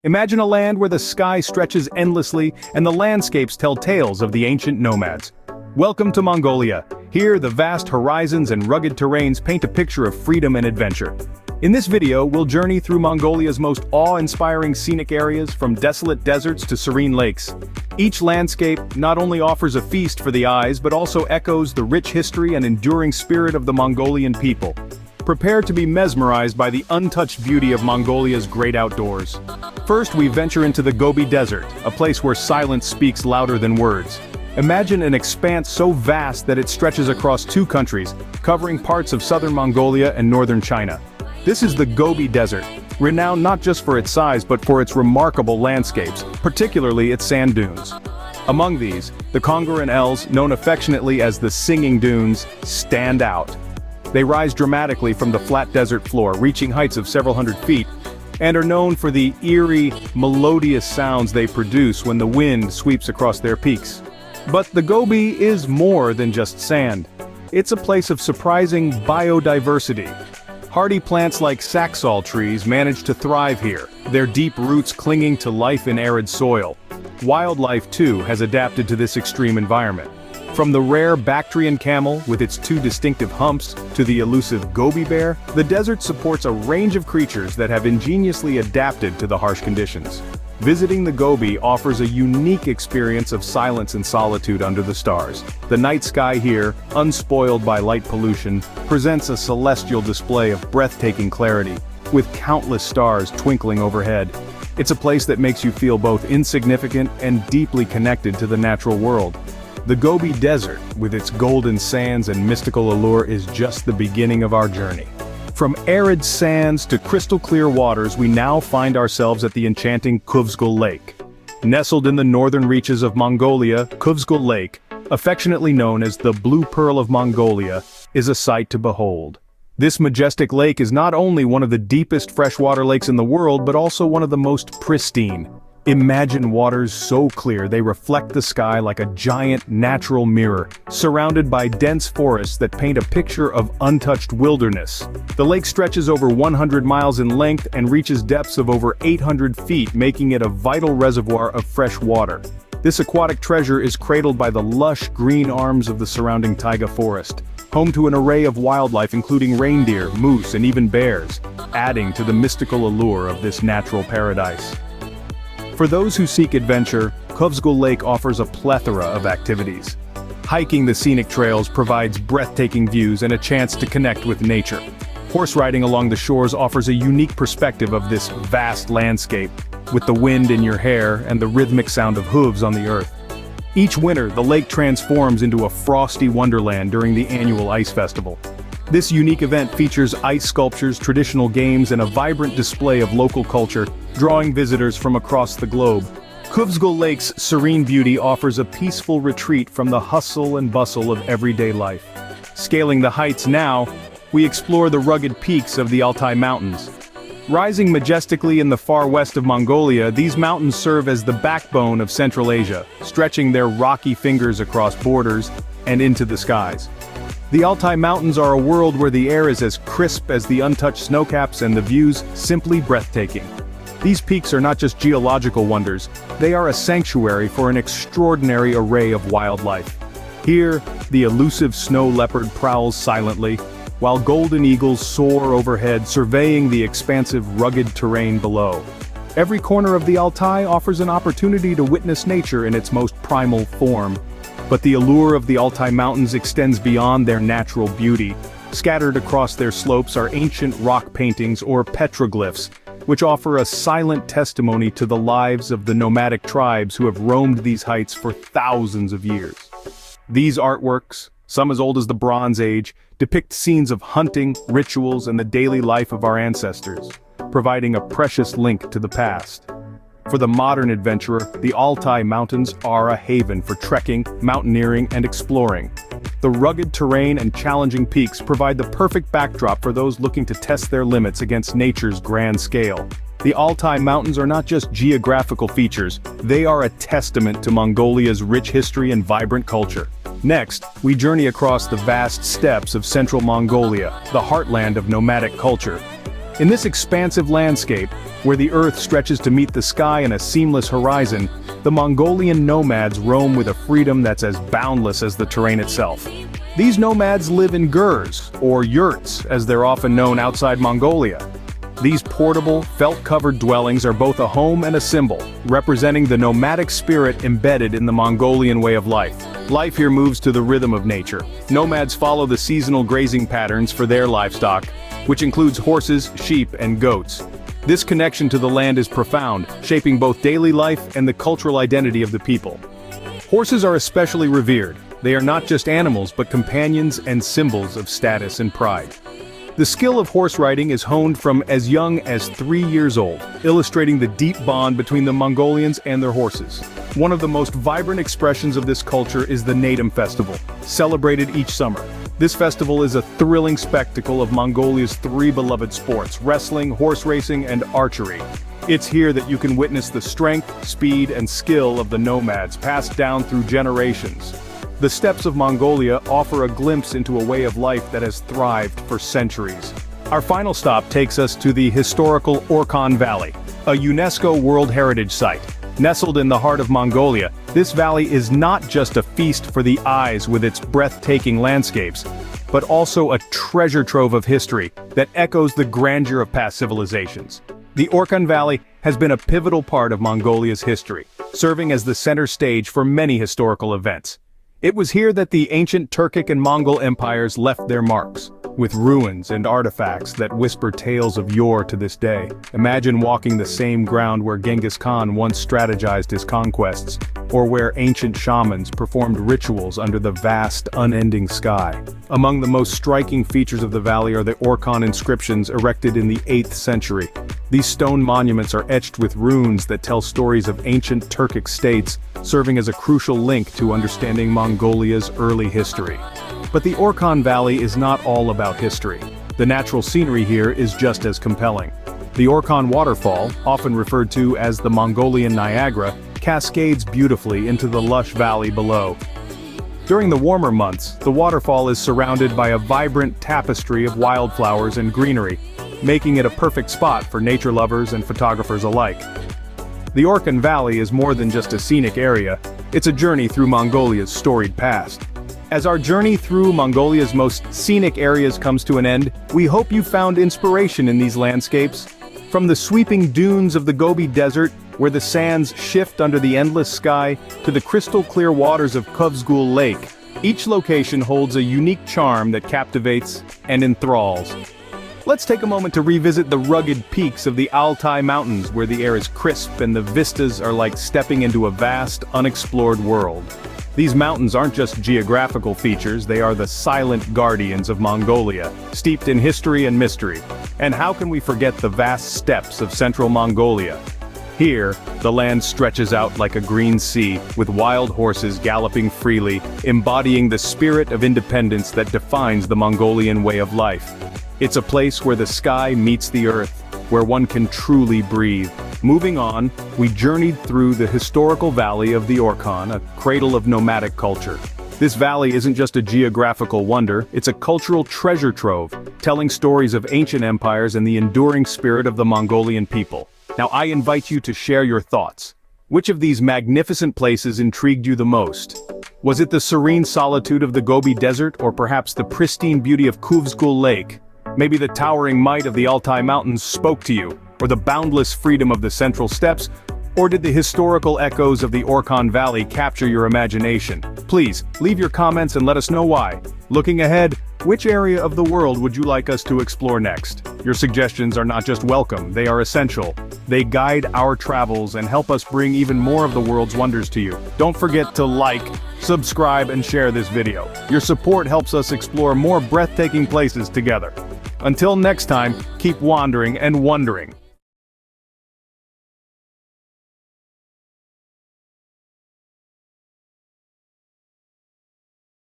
Imagine a land where the sky stretches endlessly and the landscapes tell tales of the ancient nomads. Welcome to Mongolia. Here, the vast horizons and rugged terrains paint a picture of freedom and adventure. In this video, we'll journey through Mongolia's most awe-inspiring scenic areas, from desolate deserts to serene lakes. Each landscape not only offers a feast for the eyes but also echoes the rich history and enduring spirit of the Mongolian people. Prepare to be mesmerized by the untouched beauty of Mongolia's great outdoors. First, we venture into the Gobi Desert, a place where silence speaks louder than words. Imagine an expanse so vast that it stretches across two countries, covering parts of southern Mongolia and northern China. This is the Gobi Desert, renowned not just for its size but for its remarkable landscapes, particularly its sand dunes. Among these, the Kongur and Els, known affectionately as the Singing Dunes, stand out. They rise dramatically from the flat desert floor, reaching heights of several hundred feet, and are known for the eerie, melodious sounds they produce when the wind sweeps across their peaks. But the Gobi is more than just sand. It's a place of surprising biodiversity. Hardy plants like saxaul trees manage to thrive here, their deep roots clinging to life in arid soil. Wildlife, too, has adapted to this extreme environment. From the rare Bactrian camel with its two distinctive humps to the elusive Gobi bear, the desert supports a range of creatures that have ingeniously adapted to the harsh conditions. Visiting the Gobi offers a unique experience of silence and solitude under the stars. The night sky here, unspoiled by light pollution, presents a celestial display of breathtaking clarity, with countless stars twinkling overhead. It's a place that makes you feel both insignificant and deeply connected to the natural world. The Gobi Desert, with its golden sands and mystical allure, is just the beginning of our journey. From arid sands to crystal-clear waters, we now find ourselves at the enchanting Khuvsgul Lake. Nestled in the northern reaches of Mongolia, Khuvsgul Lake, affectionately known as the Blue Pearl of Mongolia, is a sight to behold. This majestic lake is not only one of the deepest freshwater lakes in the world, but also one of the most pristine. Imagine waters so clear they reflect the sky like a giant natural mirror, surrounded by dense forests that paint a picture of untouched wilderness. The lake stretches over 100 miles in length and reaches depths of over 800 feet, making it a vital reservoir of fresh water. This aquatic treasure is cradled by the lush green arms of the surrounding taiga forest, home to an array of wildlife including reindeer, moose, and even bears, adding to the mystical allure of this natural paradise. For those who seek adventure, Khuvsgul Lake offers a plethora of activities. Hiking the scenic trails provides breathtaking views and a chance to connect with nature. Horse riding along the shores offers a unique perspective of this vast landscape, with the wind in your hair and the rhythmic sound of hooves on the earth. Each winter, the lake transforms into a frosty wonderland during the annual Ice Festival. This unique event features ice sculptures, traditional games, and a vibrant display of local culture, drawing visitors from across the globe. Khuvsgul Lake's serene beauty offers a peaceful retreat from the hustle and bustle of everyday life. Scaling the heights now, we explore the rugged peaks of the Altai Mountains. Rising majestically in the far west of Mongolia, these mountains serve as the backbone of Central Asia, stretching their rocky fingers across borders and into the skies. The Altai Mountains are a world where the air is as crisp as the untouched snowcaps and the views simply breathtaking. These peaks are not just geological wonders, they are a sanctuary for an extraordinary array of wildlife. Here, the elusive snow leopard prowls silently, while golden eagles soar overhead, surveying the expansive, rugged terrain below. Every corner of the Altai offers an opportunity to witness nature in its most primal form. But the allure of the Altai Mountains extends beyond their natural beauty. Scattered across their slopes are ancient rock paintings or petroglyphs, which offer a silent testimony to the lives of the nomadic tribes who have roamed these heights for thousands of years. These artworks, some as old as the Bronze Age, depict scenes of hunting, rituals, and the daily life of our ancestors, providing a precious link to the past. For the modern adventurer, the Altai Mountains are a haven for trekking, mountaineering, and exploring. The rugged terrain and challenging peaks provide the perfect backdrop for those looking to test their limits against nature's grand scale. The Altai Mountains are not just geographical features, they are a testament to Mongolia's rich history and vibrant culture. Next, we journey across the vast steppes of central Mongolia, the heartland of nomadic culture. In this expansive landscape, where the earth stretches to meet the sky in a seamless horizon, the Mongolian nomads roam with a freedom that's as boundless as the terrain itself. These nomads live in gers, or yurts, as they're often known outside Mongolia. These portable, felt-covered dwellings are both a home and a symbol, representing the nomadic spirit embedded in the Mongolian way of life. Life here moves to the rhythm of nature. Nomads follow the seasonal grazing patterns for their livestock, which includes horses, sheep, and goats. This connection to the land is profound, shaping both daily life and the cultural identity of the people. Horses are especially revered. They are not just animals but companions and symbols of status and pride. The skill of horse riding is honed from as young as 3 years old, illustrating the deep bond between the Mongolians and their horses. One of the most vibrant expressions of this culture is the Naadam Festival, celebrated each summer. This festival is a thrilling spectacle of Mongolia's 3 beloved sports: wrestling, horse racing, and archery. It's here that you can witness the strength, speed, and skill of the nomads passed down through generations. The steppes of Mongolia offer a glimpse into a way of life that has thrived for centuries. Our final stop takes us to the historical Orkhon Valley, a UNESCO World Heritage Site. Nestled in the heart of Mongolia, this valley is not just a feast for the eyes with its breathtaking landscapes, but also a treasure trove of history that echoes the grandeur of past civilizations. The Orkhon Valley has been a pivotal part of Mongolia's history, serving as the center stage for many historical events. It was here that the ancient Turkic and Mongol empires left their marks, with ruins and artifacts that whisper tales of yore to this day. Imagine walking the same ground where Genghis Khan once strategized his conquests, or where ancient shamans performed rituals under the vast, unending sky. Among the most striking features of the valley are the Orkhon inscriptions erected in the 8th century. These stone monuments are etched with runes that tell stories of ancient Turkic states, serving as a crucial link to understanding Mongolia's early history. But the Orkhon Valley is not all about history. The natural scenery here is just as compelling. The Orkhon waterfall, often referred to as the Mongolian Niagara, cascades beautifully into the lush valley below. During the warmer months, the waterfall is surrounded by a vibrant tapestry of wildflowers and greenery, making it a perfect spot for nature lovers and photographers alike. The Orkhon Valley is more than just a scenic area, it's a journey through Mongolia's storied past. As our journey through Mongolia's most scenic areas comes to an end, we hope you found inspiration in these landscapes. From the sweeping dunes of the Gobi Desert, where the sands shift under the endless sky, to the crystal-clear waters of Khuvsgul Lake, each location holds a unique charm that captivates and enthralls. Let's take a moment to revisit the rugged peaks of the Altai Mountains, where the air is crisp and the vistas are like stepping into a vast, unexplored world. These mountains aren't just geographical features, they are the silent guardians of Mongolia, steeped in history and mystery. And how can we forget the vast steppes of central Mongolia? Here, the land stretches out like a green sea, with wild horses galloping freely, embodying the spirit of independence that defines the Mongolian way of life. It's a place where the sky meets the earth, where one can truly breathe. Moving on, we journeyed through the historical valley of the Orkhon, a cradle of nomadic culture. This valley isn't just a geographical wonder, it's a cultural treasure trove, telling stories of ancient empires and the enduring spirit of the Mongolian people. Now I invite you to share your thoughts. Which of these magnificent places intrigued you the most? Was it the serene solitude of the Gobi Desert, or perhaps the pristine beauty of Khuvsgul Lake? Maybe the towering might of the Altai Mountains spoke to you, or the boundless freedom of the central steppes, or did the historical echoes of the Orkhon Valley capture your imagination? Please, leave your comments and let us know why. Looking ahead, which area of the world would you like us to explore next? Your suggestions are not just welcome, they are essential. They guide our travels and help us bring even more of the world's wonders to you. Don't forget to like, subscribe, and share this video. Your support helps us explore more breathtaking places together. Until next time, keep wandering and wondering.